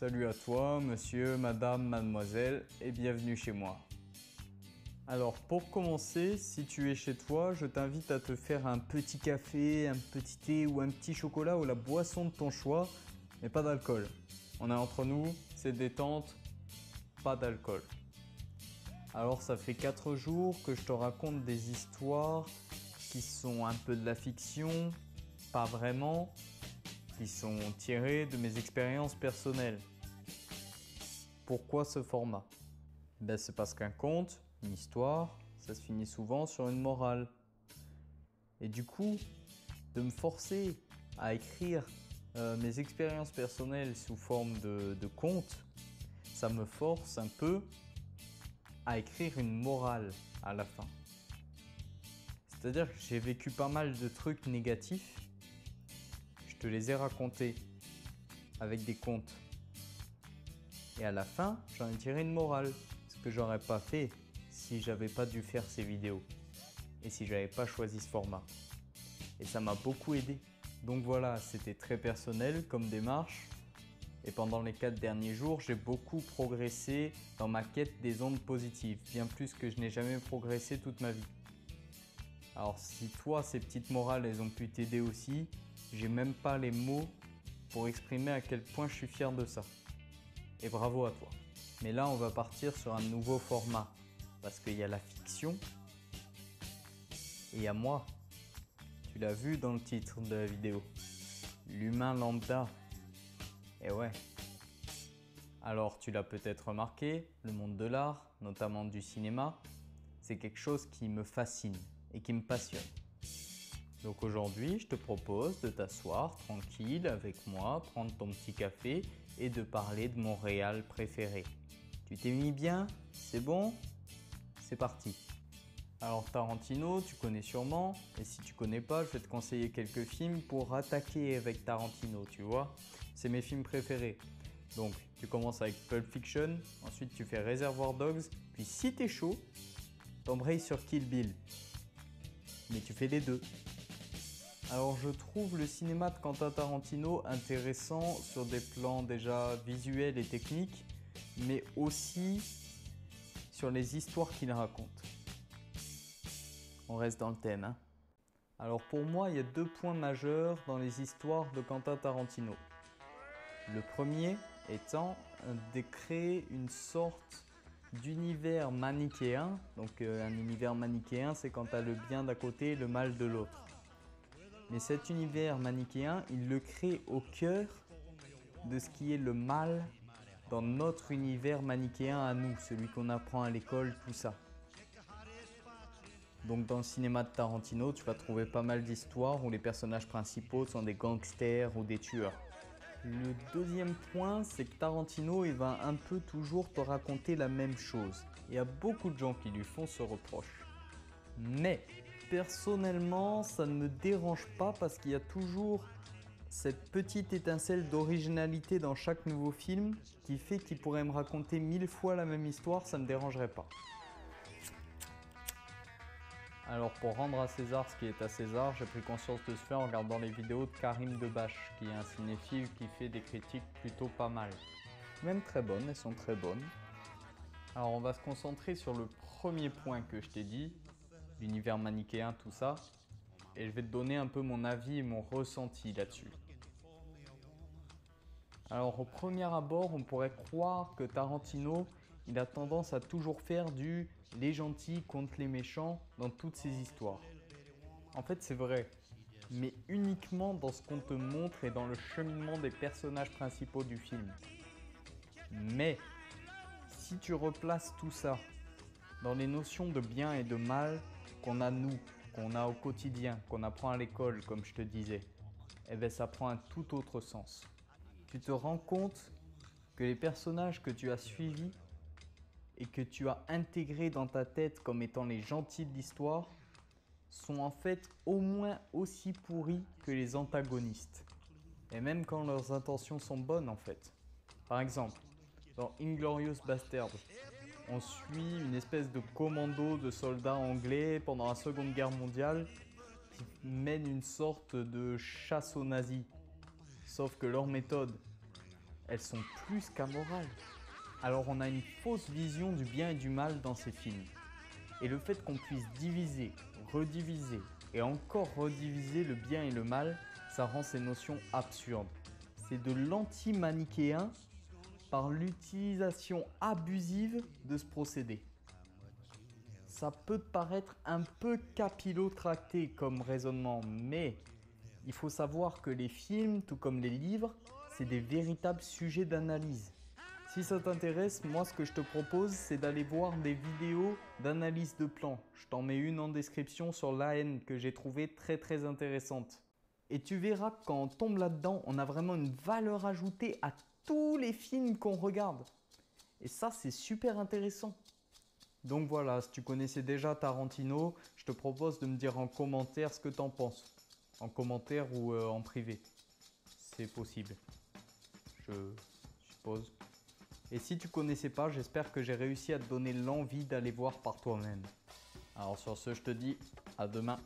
Salut à toi, monsieur, madame, mademoiselle, et bienvenue chez moi. Alors pour commencer, si tu es chez toi, je t'invite à te faire un petit café, un petit thé ou un petit chocolat ou la boisson de ton choix, mais pas d'alcool. On est entre nous, c'est détente, pas d'alcool. Alors ça fait 4 jours que je te raconte des histoires qui sont un peu de la fiction, pas vraiment, qui sont tirées de mes expériences personnelles. Pourquoi ce format? C'est parce qu'un conte, une histoire, ça se finit souvent sur une morale. Et du coup, de me forcer à écrire mes expériences personnelles sous forme de conte, ça me force un peu à écrire une morale à la fin. C'est-à-dire que j'ai vécu pas mal de trucs négatifs, je te les ai racontés avec des contes. Et à la fin, j'en ai tiré une morale, ce que j'aurais pas fait si j'avais pas dû faire ces vidéos et si j'avais pas choisi ce format. Et ça m'a beaucoup aidé. Donc voilà, c'était très personnel comme démarche. Et pendant les 4 derniers jours, j'ai beaucoup progressé dans ma quête des ondes positives, bien plus que je n'ai jamais progressé toute ma vie. Alors si toi, ces petites morales, elles ont pu t'aider aussi, j'ai même pas les mots pour exprimer à quel point je suis fier de ça. Et bravo à toi. Mais là, on va partir sur un nouveau format, parce qu'il y a la fiction et il y a moi. Tu l'as vu dans le titre de la vidéo, l'humain lambda. Et ouais. Alors tu l'as peut-être remarqué, le monde de l'art, notamment du cinéma, c'est quelque chose qui me fascine et qui me passionne. Donc aujourd'hui, je te propose de t'asseoir tranquille avec moi, prendre ton petit café et de parler de mon réal préféré. Tu t'es mis bien? C'est bon? C'est parti! Alors Tarantino, tu connais sûrement, et si tu connais pas, je vais te conseiller quelques films pour attaquer avec Tarantino, tu vois. C'est mes films préférés. Donc tu commences avec Pulp Fiction, ensuite tu fais Reservoir Dogs, puis si t'es chaud, t'embrayes sur Kill Bill. Mais tu fais les deux. Alors je trouve le cinéma de Quentin Tarantino intéressant sur des plans déjà visuels et techniques, mais aussi sur les histoires qu'il raconte. On reste dans le thème, hein. Alors pour moi, il y a 2 points majeurs dans les histoires de Quentin Tarantino. Le premier étant de créer une sorte d'univers manichéen. Donc un univers manichéen, c'est quand tu as le bien d'un côté et le mal de l'autre. Mais cet univers manichéen, il le crée au cœur de ce qui est le mal dans notre univers manichéen à nous, celui qu'on apprend à l'école, tout ça. Donc dans le cinéma de Tarantino, tu vas trouver pas mal d'histoires où les personnages principaux sont des gangsters ou des tueurs. Le deuxième point, c'est que Tarantino, il va un peu toujours te raconter la même chose. Il y a beaucoup de gens qui lui font ce reproche. Mais personnellement, ça ne me dérange pas parce qu'il y a toujours cette petite étincelle d'originalité dans chaque nouveau film qui fait qu'il pourrait me raconter 1000 fois la même histoire, ça ne me dérangerait pas. Alors pour rendre à César ce qui est à César, j'ai pris conscience de ce fait en regardant les vidéos de Karim Debache, qui est un cinéphile qui fait des critiques plutôt pas mal. Même très bonnes, elles sont très bonnes. Alors on va se concentrer sur le premier point que je t'ai dit, l'univers manichéen, tout ça, et je vais te donner un peu mon avis et mon ressenti là-dessus. Alors au premier abord, on pourrait croire que Tarantino, il a tendance à toujours faire du « les gentils contre les méchants » dans toutes ses histoires. En fait, c'est vrai, mais uniquement dans ce qu'on te montre et dans le cheminement des personnages principaux du film. Mais si tu replaces tout ça dans les notions de bien et de mal qu'on a nous, qu'on a au quotidien, qu'on apprend à l'école, comme je te disais, eh bien ça prend un tout autre sens. Tu te rends compte que les personnages que tu as suivis et que tu as intégrés dans ta tête comme étant les gentils de l'histoire sont en fait au moins aussi pourris que les antagonistes. Et même quand leurs intentions sont bonnes en fait. Par exemple, dans Inglourious Basterds, on suit une espèce de commando de soldats anglais pendant la Seconde Guerre mondiale qui mènent une sorte de chasse aux nazis. Sauf que leur méthode, elles sont plus qu'amorales. Alors on a une fausse vision du bien et du mal dans ces films. Et le fait qu'on puisse diviser, rediviser et encore rediviser le bien et le mal, ça rend ces notions absurdes. C'est de l'anti-manichéen par l'utilisation abusive de ce procédé. Ça peut te paraître un peu capillotracté comme raisonnement, mais il faut savoir que les films, tout comme les livres, c'est des véritables sujets d'analyse. Si ça t'intéresse, moi ce que je te propose, c'est d'aller voir des vidéos d'analyse de plans. Je t'en mets une en description sur l'AN que j'ai trouvé très intéressante. Et tu verras que quand on tombe là-dedans, on a vraiment une valeur ajoutée à tous les films qu'on regarde. Et ça, c'est super intéressant. Donc voilà, si tu connaissais déjà Tarantino, je te propose de me dire en commentaire ce que tu en penses. En commentaire ou en privé. C'est possible. Je suppose. Et si tu connaissais pas, j'espère que j'ai réussi à te donner l'envie d'aller voir par toi-même. Alors sur ce, je te dis à demain.